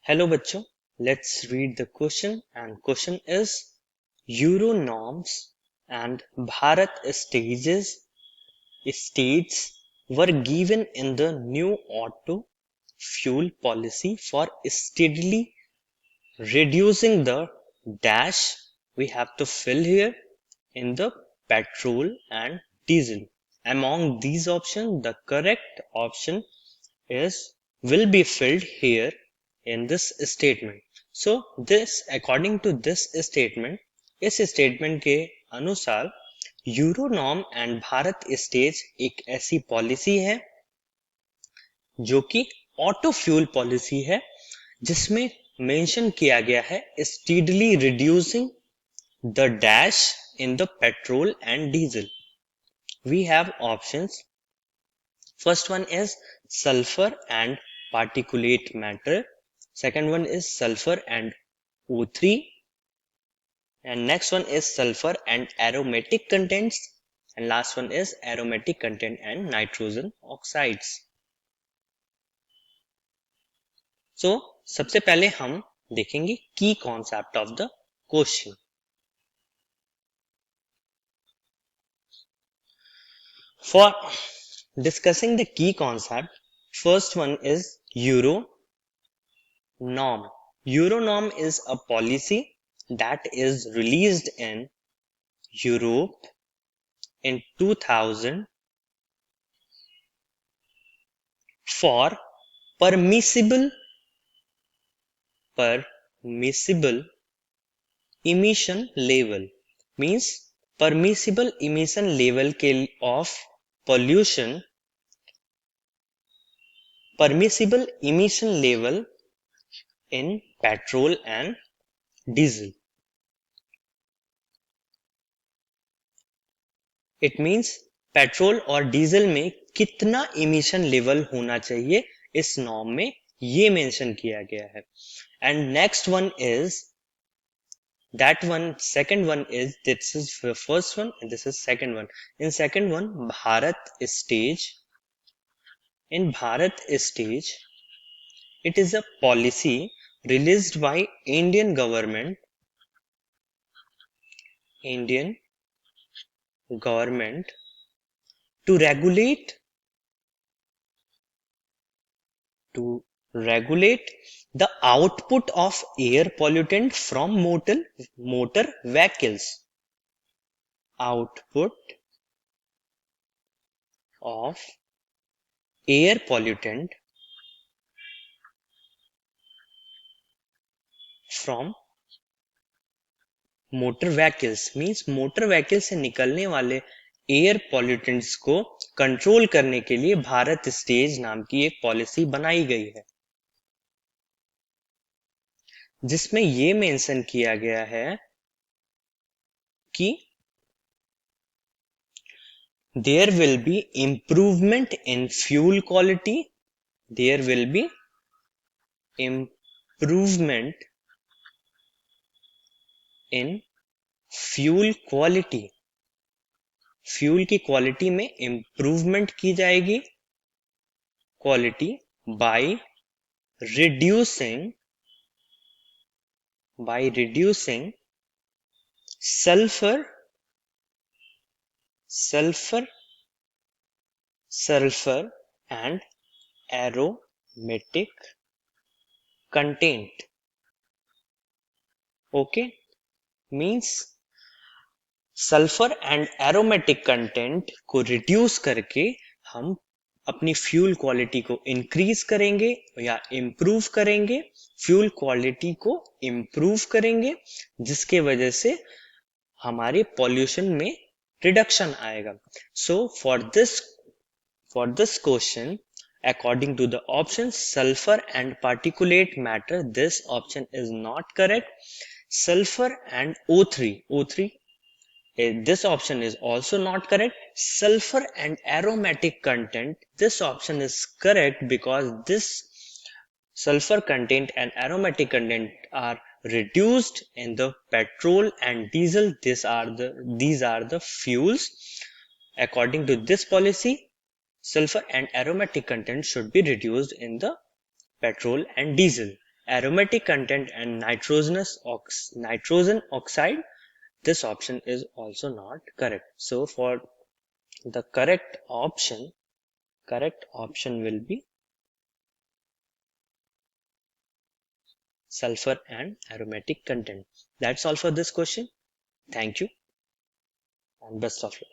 Hello बच्चों, let's read the question and question is Euro norms and Bharat states were given in the new auto fuel policy for steadily reducing the dash we have to fill here in the petrol and diesel. Among these options, the correct option is will be filled here in this statement. So this according to this statement, इस statement के अनुसार euro norm and Bharat stage एक ऐसी policy है जो कि auto fuel policy है जिसमें मेंशन किया गया है steadily reducing the dash in the petrol and diesel. We have options. First one is sulfur and particulate matter. Second one is sulfur and O3. And next one is sulfur and aromatic contents. And last one is aromatic content and nitrogen oxides. So, सबसे पहले हम देखेंगे key concept of the question. For discussing the key concept, first one is Euro norm. Euro norm is a policy that is released in Europe in 2000 for permissible emission level, means permissible emission level of pollution, permissible emission level in petrol and diesel. It means petrol और diesel में कितना emission level होना चाहिए इस norm में ये mention किया गया है. And next one is that one, second one is, this is the first one and this is second one. In second one, Bharat stage, in Bharat stage it is a policy released by Indian government to regulate the output of air pollutant from motor vehicles. Output of air pollutant from motor vehicles means motor vehicle से निकलने वाले air pollutants को control करने के लिए Bharat stage नाम की एक पॉलिसी बनाई गई है, जिसमें ये मेंशन किया गया है कि there will be improvement in fuel quality, there will be improvement in fuel quality, fuel की क्वालिटी में इंप्रूवमेंट की जाएगी, quality by reducing sulfur and aromatic content. Okay, means sulphur and aromatic content को reduce करके हम अपनी fuel quality को increase करेंगे या इम्प्रूव करेंगे, फ्यूल क्वालिटी को इम्प्रूव करेंगे, जिसके वजह से हमारे पॉल्यूशन में रिडक्शन आएगा. So for this question, according to the option sulfur and particulate matter, this option is not correct. Sulfur and O3, this option is also not correct. Sulfur and aromatic content, this option is correct because this sulfur content and aromatic content are reduced in the petrol and diesel. These are the fuels. According to this policy, sulfur and aromatic content should be reduced in the petrol and diesel. aromatic content and nitrogen oxide, this option is also not correct. So for the correct option will be sulfur and aromatic content. That's all for this question. Thank you and best of luck.